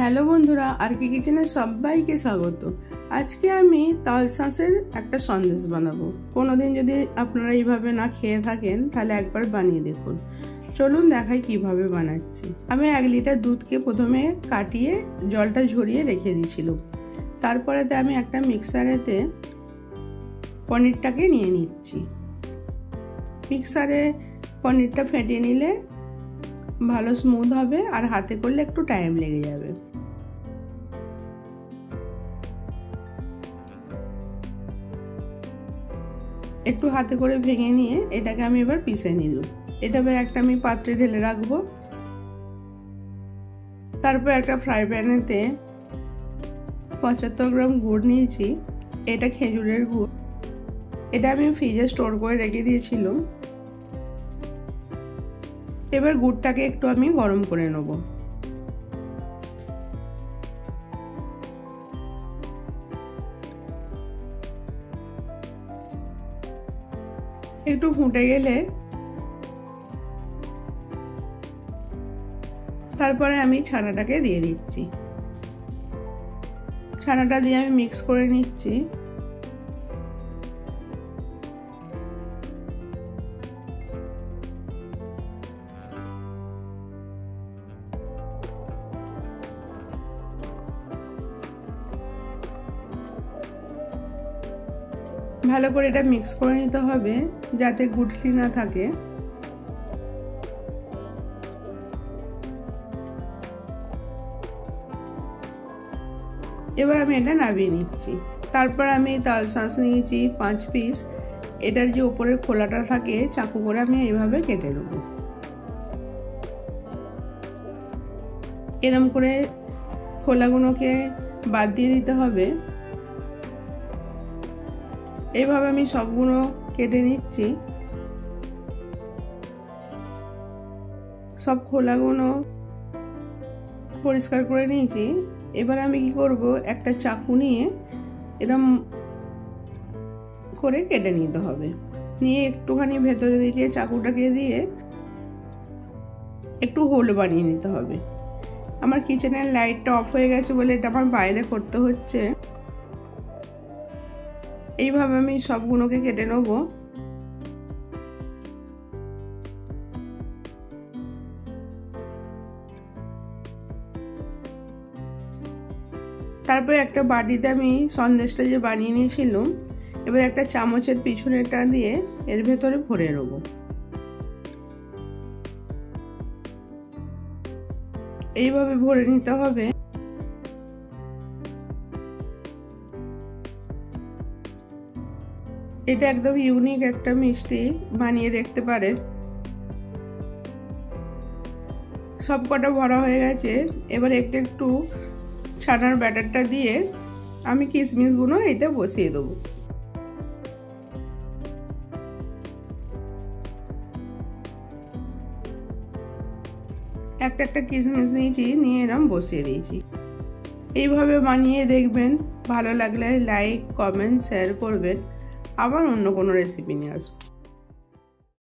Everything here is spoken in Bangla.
হ্যালো বন্ধুরা, আরকি কিচেনে সবাইকে স্বাগত। আজকে আমি তাল শাঁসের একটা সন্দেশ বানাবো। কোনোদিন যদি আপনারা এইভাবে না খেয়ে থাকেন তাহলে একবার বানিয়ে দেখুন। চলুন দেখাই কিভাবে বানাচ্ছি। আমি 1 লিটার দুধকে প্রথমে কাটিয়ে জলটা ঝরিয়ে রেখে দিয়েছিলাম। তারপরেতে আমি একটা মিক্সারেতে পনিরটাকে নিয়ে নিচ্ছি। মিক্সারে পনিরটা ফেটিয়ে নিলে ভালো স্মুথ হবে, আর হাতে করলে একটু টাইম লেগে যাবে। একটু হাতে করে ভেঙে নিয়ে এটাকে আমি এবার পিষে নিলাম। এটা এবার একটা আমি পাত্রে ঢেলে রাখবো। তারপর একটা ফ্রাই প্যানেতে 75 গ্রাম গুড় নিয়েছি। এটা খেজুরের গুড়। এটা আমি ফ্রিজে স্টোর করে রেখে দিয়েছিলাম। এবার গুড়টাকে একটু আমি গরম করে নেব। একটু ফুটে গেলে তারপরে আমি ছানাটাকে দিয়ে দিচ্ছি। ছানাটা দিয়ে আমি মিক্স করে নিচ্ছি। ভালো করে এটা মিক্স করে নিতে হবে যাতে গুটলি না থাকে। এবার আমি এটা নামিয়ে নিচ্ছি। তারপর আমি তাল শাঁস নিয়েছি 5 পিস। এটার যে উপরের খোলাটা থাকে চাকু করে আমি এইভাবে কেটে নেব। এরকম করে খোলাগুলোকে বাদ দিয়ে দিতে হবে। এইভাবে আমি সবগুলো কেটে নিচ্ছি। সব খোলাগুলো পরিষ্কার করে নিয়েছি। এবার আমি কি করব, একটা চাকু নিয়ে এরকম করে কেটে নিতে হবে। নিয়ে একটুখানি ভেতরে দিকে চাকুটাকে দিয়ে একটু হোল বানিয়ে নিতে হবে। আমার কিচেনের লাইটটা অফ হয়ে গেছে বলে এটা আমার বাইরে করতে হচ্ছে। এইভাবে আমি সবগুলোকে কেটে নেব। তারপর একটা বাটিতে আমি সন্দেশটা যে বানিয়ে নিয়েছিলাম, এবার একটা চামচের পিছনেটা দিয়ে এর ভেতরে ভরে নেব। এইভাবে ভরে নিতে হবে। এটা একদম ইউনিক একটা মিষ্টি, বানিয়ে দেখতে পারে। সব কটা ভরা হয়ে গেছে। এবার একটু একটু ছানার ব্যাটারটা দিয়ে আমি কিশমিশগুলো এতে বসিয়ে দেবো। একটা একটা কিশমিশ নিয়েছি, নিয়ে এরকম বসিয়ে দিয়েছি। এইভাবে বানিয়ে দেখবেন। ভালো লাগলে লাইক, কমেন্ট, শেয়ার করবেন। আবার অন্য কোনো রেসিপি নিয়ে আসবো।